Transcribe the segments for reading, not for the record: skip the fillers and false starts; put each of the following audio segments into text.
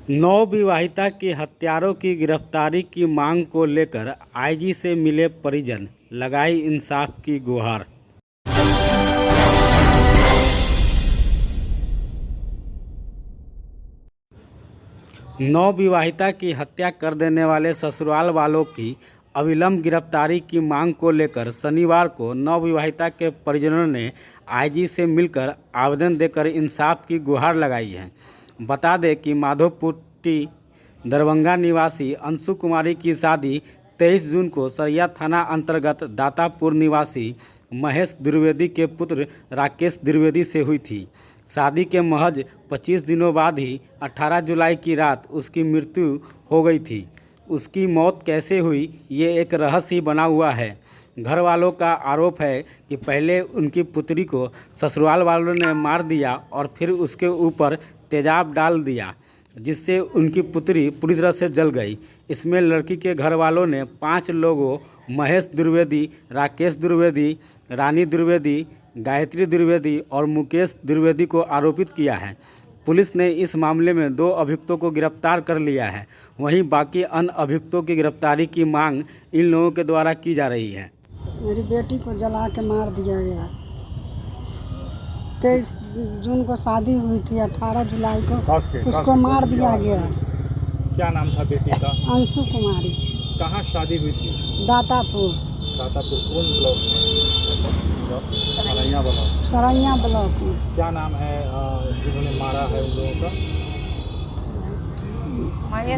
नवविवाहिता के हत्यारों की गिरफ्तारी की मांग को लेकर आईजी से मिले परिजन, लगाई इंसाफ की गुहार। नवविवाहिता की हत्या कर देने वाले ससुराल वालों की अविलंब गिरफ्तारी की मांग को लेकर शनिवार को नवविवाहिता के परिजनों ने आईजी से मिलकर आवेदन देकर इंसाफ की गुहार लगाई है। बता दें कि माधोपुट्टी दरभंगा निवासी अंशु कुमारी की शादी 23 जून को सरिया थाना अंतर्गत दातापुर निवासी महेश द्विवेदी के पुत्र राकेश द्विवेदी से हुई थी। शादी के महज 25 दिनों बाद ही 18 जुलाई की रात उसकी मृत्यु हो गई थी। उसकी मौत कैसे हुई, ये एक रहस्य ही बना हुआ है। घर वालों का आरोप है कि पहले उनकी पुत्री को ससुराल वालों ने मार दिया और फिर उसके ऊपर तेजाब डाल दिया, जिससे उनकी पुत्री पूरी तरह से जल गई। इसमें लड़की के घर वालों ने 5 लोगों महेश द्विवेदी, राकेश द्विवेदी, रानी द्विवेदी, गायत्री द्विवेदी और मुकेश द्विवेदी को आरोपित किया है। पुलिस ने इस मामले में 2 अभियुक्तों को गिरफ्तार कर लिया है। वहीं बाकी अन्य अभियुक्तों की गिरफ्तारी की मांग इन लोगों के द्वारा की जा रही है। मेरी बेटी को जला के मार दिया गया। 23 जून को शादी हुई थी, 18 जुलाई को उसको मार दिया गया। क्या नाम था बेटी का? अंशु कुमारी। कहाँ शादी हुई थी? दातापुर। दातापुर कौन ब्लॉक में? सरैया ब्लॉक में। क्या नाम है जिन्होंने मारा है उन लोगों का?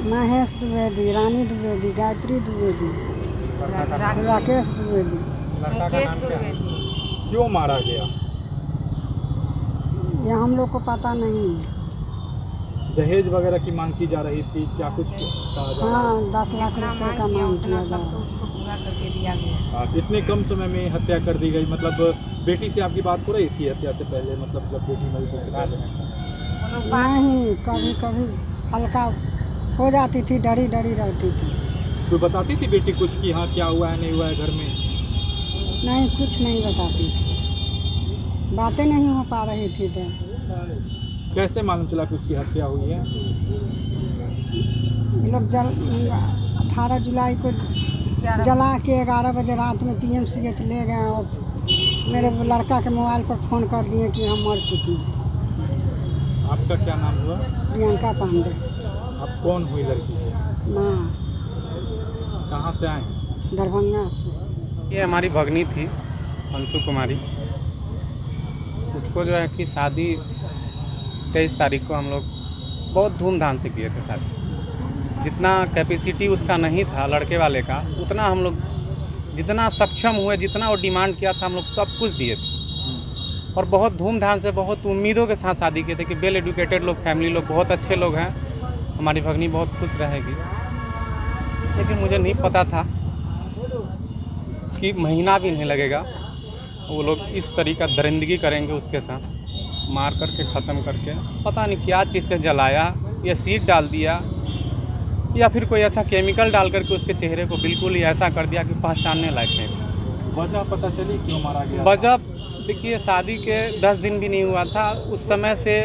महेश द्विवेदी, रानी द्विवेदी, गायत्री द्विवेदी, राकेश द्विवेदी। लड़का का नाम क्या है? क्यों मारा गया? ये हम लोग को पता नहीं। दहेज वगैरह की मांग की जा रही थी, क्या कुछ कहा जा रहा है? हाँ, 10 लाख रुपए का मांग किया जा रहा है। इतने कम समय में हत्या कर दी गई। मतलब बेटी से आपकी बात हो रही थी हत्या से पहले? मतलब जब बेटी मरी तो नहीं, कभी कभी हल्का हो जाती थी, डरी डरी रहती थी। कोई बताती थी बेटी कुछ कि हाँ क्या हुआ है नहीं हुआ है घर में? नहीं, कुछ नहीं बताती थी, बातें नहीं हो पा रही थी। तो कैसे मालूम चला कि उसकी हत्या हुई है? ये लोग 18 जुलाई को जला के 11 बजे रात में PMCH ले गए और मेरे लड़का के मोबाइल पर फ़ोन कर दिए कि हम मर चुकी हैं। आपका क्या नाम हुआ? प्रियंका पांडे। आप कौन हुई लड़की से? माँ। कहाँ से आए? दरभंगा से। ये हमारी भगनी थी अंशु कुमारी। उसको जो है कि शादी 23 तारीख को हम लोग बहुत धूमधाम से किए थे शादी। जितना कैपेसिटी उसका नहीं था लड़के वाले का, उतना हम लोग जितना सक्षम हुए, जितना वो डिमांड किया था हम लोग सब कुछ दिए थे। और बहुत धूमधाम से, बहुत उम्मीदों के साथ शादी किए थे कि वेल एजुकेटेड लोग, फैमिली लोग, बहुत अच्छे लोग हैं, हमारी भगनी बहुत खुश रहेगी। लेकिन मुझे नहीं पता था कि महीना भी नहीं लगेगा वो लोग इस तरीका दरिंदगी करेंगे उसके साथ, मार करके ख़त्म करके। पता नहीं क्या चीज़ से जलाया, या सीट डाल दिया, या फिर कोई ऐसा केमिकल डाल करके उसके चेहरे को बिल्कुल ही ऐसा कर दिया कि पहचानने लायक नहीं था। वजह पता चली क्यों मारा गया? वजह देखिए, शादी के 10 दिन भी नहीं हुआ था। उस समय से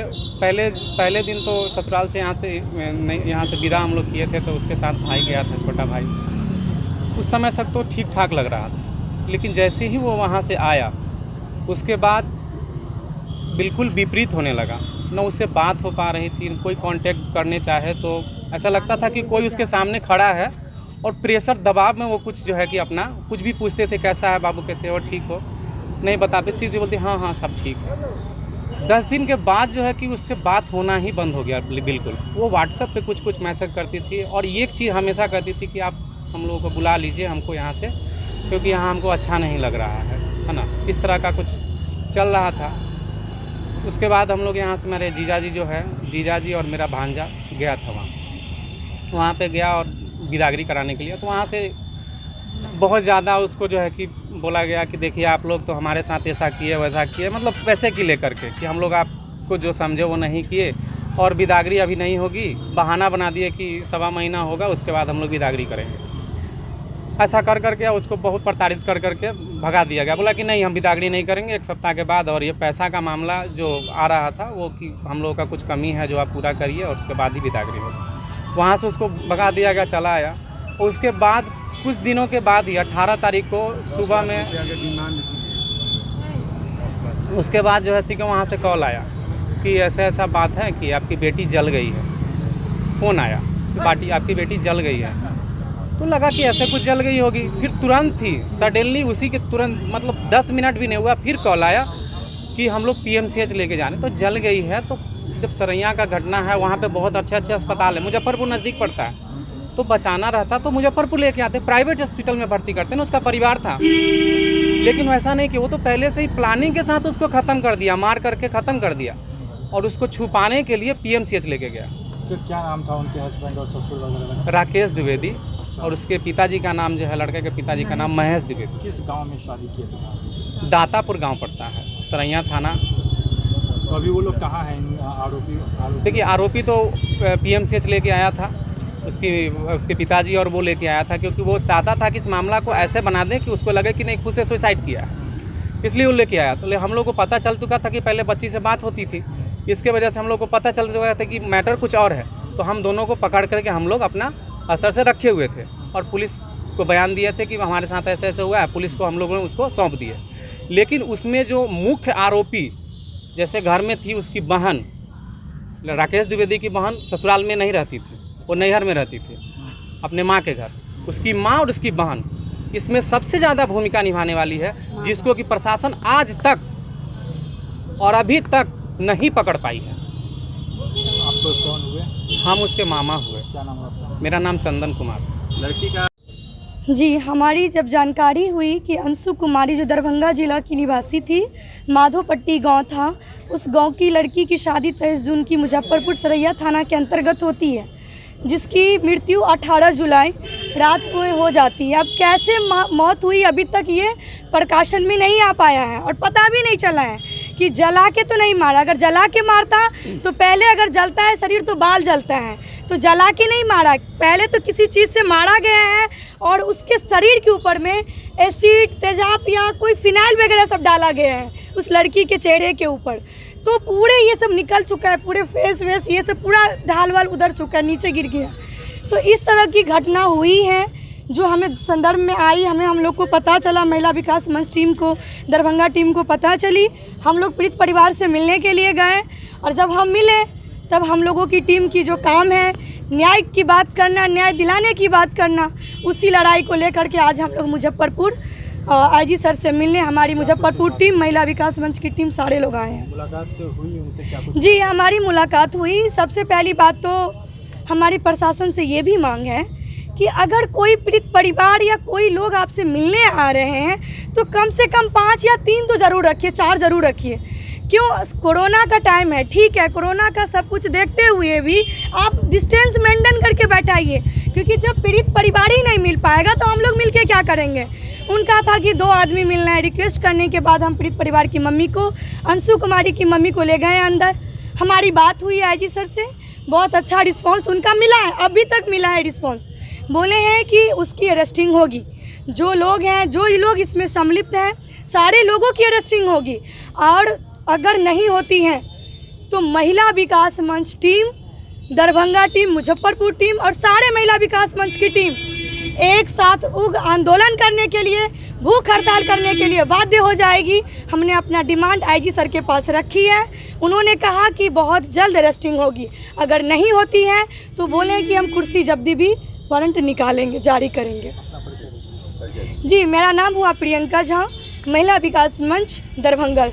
पहले दिन तो ससुराल से यहाँ से विदा हम लोग किए थे, तो उसके साथ भाई गया था, छोटा भाई। उस समय तक तो ठीक ठाक लग रहा था, लेकिन जैसे ही वो वहाँ से आया उसके बाद बिल्कुल विपरीत होने लगा। न उससे बात हो पा रही थी, कोई कांटेक्ट करने चाहे तो ऐसा लगता था कि कोई उसके सामने खड़ा है और प्रेशर दबाव में वो कुछ जो है कि अपना कुछ भी पूछते थे, कैसा है बाबू, कैसे हो, ठीक हो, नहीं बताते, सीधे बोलते हाँ हाँ सब ठीक है। 10 दिन के बाद जो है कि उससे बात होना ही बंद हो गया बिल्कुल। वो व्हाट्सएप पे कुछ मैसेज करती थी और एक चीज़ हमेशा कहती थी कि आप हम लोगों को बुला लीजिए हमको यहाँ से, क्योंकि यहाँ हमको अच्छा नहीं लग रहा है ना। इस तरह का कुछ चल रहा था। उसके बाद हम लोग यहाँ से, मेरे जीजाजी जो है, जीजाजी और मेरा भांजा गया था वहाँ पे गया और बिदागरी कराने के लिए। तो वहाँ से बहुत ज़्यादा उसको जो है कि बोला गया कि देखिए आप लोग तो हमारे साथ ऐसा किए वैसा किए, मतलब पैसे की लेकर के कि हम लोग आपको जो समझे वो नहीं किए और बिदागरी अभी नहीं होगी। बहाना बना दिए कि 1.25 महीना होगा उसके बाद हम लोग बिदागरी करेंगे। ऐसा कर करके उसको बहुत प्रताड़ित कर करके भगा दिया गया। बोला कि नहीं हम बिदागरी नहीं करेंगे 1 सप्ताह के बाद, और ये पैसा का मामला जो आ रहा था वो कि हम लोगों का कुछ कमी है जो आप पूरा करिए और उसके बाद ही बिदागरी होगी। वहाँ से उसको भगा दिया गया, चला आया। उसके बाद कुछ दिनों के बाद ही 18 तारीख को सुबह में उसके बाद जो है कि वहाँ से कॉल आया कि ऐसा बात है कि आपकी बेटी जल गई है। फ़ोन आया कि आपकी बेटी जल गई है। तो लगा कि ऐसे कुछ जल गई होगी। फिर तुरंत ही सडनली उसी के तुरंत मतलब 10 मिनट भी नहीं हुआ फिर कॉल आया कि हम लोग PMCH लेके जाने। तो जल गई है। तो जब सरैया का घटना है वहाँ पे बहुत अच्छे अस्पताल है, मुजफ्फरपुर नज़दीक पड़ता है, तो बचाना रहता तो मुजफ्फरपुर लेके आते, प्राइवेट हॉस्पिटल में भर्ती करते ना, उसका परिवार था। लेकिन वैसा नहीं कि वो तो पहले से ही प्लानिंग के साथ उसको ख़त्म कर दिया, मार करके ख़त्म कर दिया और उसको छुपाने के लिए PMCH लेके गया। फिर क्या नाम था उनके हस्बैंड और ससुर वगैरह? राकेश द्विवेदी। और उसके पिताजी का नाम जो है, लड़के के पिताजी का नाम महेश द्विवेदी। किस गांव में शादी किए थे? दातापुर गांव पड़ता है, सरैया थाना। तो अभी वो लोग कहाँ हैं आरोपी? देखिए आरोपी तो PMCH लेके आया था, उसके पिताजी और वो लेके आया था, क्योंकि वो चाहता था कि इस मामला को ऐसे बना दें कि उसको लगे कि नहीं खुद से सुसाइड किया है, इसलिए वो लेके आया। तो हम लोग को पता चल चुका था कि पहले बच्ची से बात होती थी, इसके वजह से हम लोग को पता चल चुका था कि मैटर कुछ और है। तो हम दोनों को पकड़ करके हम लोग अपना स्तर से रखे हुए थे और पुलिस को बयान दिए थे कि हमारे साथ ऐसे ऐसे हुआ है। पुलिस को हम लोगों ने उसको सौंप दिए। लेकिन उसमें जो मुख्य आरोपी, जैसे घर में थी उसकी बहन, राकेश द्विवेदी की बहन ससुराल में नहीं रहती थी, वो नैहर में रहती थी अपने माँ के घर। उसकी माँ और उसकी बहन इसमें सबसे ज़्यादा भूमिका निभाने वाली है, जिसको कि प्रशासन आज तक और अभी तक नहीं पकड़ पाई है। आप कौन हुए? हम उसके मामा हुए। क्या नाम है आपका? मेरा नाम चंदन कुमार। लड़की का जी, हमारी जब जानकारी हुई कि अंशु कुमारी जो दरभंगा जिला की निवासी थी, माधोपट्टी गांव था, उस गांव की लड़की की शादी 23 जून की मुजफ्फरपुर सरैया थाना के अंतर्गत होती है, जिसकी मृत्यु 18 जुलाई रात में हो जाती है। अब कैसे मौत हुई अभी तक ये प्रकाशन में नहीं आ पाया है और पता भी नहीं चला है कि जला के तो नहीं मारा। अगर जला के मारता तो पहले, अगर जलता है शरीर तो बाल जलता है, तो जला के नहीं मारा, पहले तो किसी चीज़ से मारा गया है और उसके शरीर के ऊपर में एसिड, तेजाब या कोई फिनाइल वगैरह सब डाला गया है उस लड़की के चेहरे के ऊपर। तो पूरे ये सब निकल चुका है, पूरे फेस वेस ये सब पूरा ढाल वाल उधर चुका है, नीचे गिर गया। तो इस तरह की घटना हुई है जो हमें संदर्भ में आई, हम लोग को पता चला, महिला विकास मंच टीम को, दरभंगा टीम को पता चली। हम लोग पीड़ित परिवार से मिलने के लिए गए और जब हम मिले तब हम लोगों की टीम की जो काम है न्याय की बात करना, न्याय दिलाने की बात करना, उसी लड़ाई को लेकर के आज हम लोग मुजफ्फरपुर IG सर से मिलने, हमारी मुजफ्फरपुर टीम, महिला विकास मंच की टीम, सारे लोग आए हैं। मुलाकात हुई उनसे? क्या कुछ? जी, हमारी मुलाकात हुई। सबसे पहली बात तो हमारी प्रशासन से ये भी मांग है कि अगर कोई पीड़ित परिवार या कोई लोग आपसे मिलने आ रहे हैं तो कम से कम 5 या 3 तो ज़रूर रखिए, 4 ज़रूर रखिए। क्यों? कोरोना का टाइम है, ठीक है, कोरोना का सब कुछ देखते हुए भी आप डिस्टेंस मेंटेन करके बैठाइए, क्योंकि जब पीड़ित परिवार ही नहीं मिल पाएगा तो हम लोग मिलके क्या करेंगे। उनका था कि 2 आदमी मिलना है। रिक्वेस्ट करने के बाद हम पीड़ित परिवार की मम्मी को, अंशु कुमारी की मम्मी को ले गए अंदर। हमारी बात हुई IG सर से, बहुत अच्छा रिस्पांस उनका मिला है, अभी तक मिला है रिस्पांस। बोले हैं कि उसकी अरेस्टिंग होगी, जो लोग हैं, जो लोग इसमें सम्मिलित हैं, सारे लोगों की अरेस्टिंग होगी। और अगर नहीं होती हैं तो महिला विकास मंच team, Darbhanga team, Muzaffarpur team और सारे महिला विकास मंच की टीम एक साथ उग्र आंदोलन करने के लिए, भूख हड़ताल करने के लिए बाध्य हो जाएगी। हमने अपना डिमांड IG सर के पास रखी है। उन्होंने कहा कि बहुत जल्द अरेस्टिंग होगी, अगर नहीं होती है तो बोले कि हम कुर्सी जब्दी भी वारंट निकालेंगे, जारी करेंगे। जी, मेरा नाम हुआ प्रियंका झा, महिला विकास मंच दरभंगा।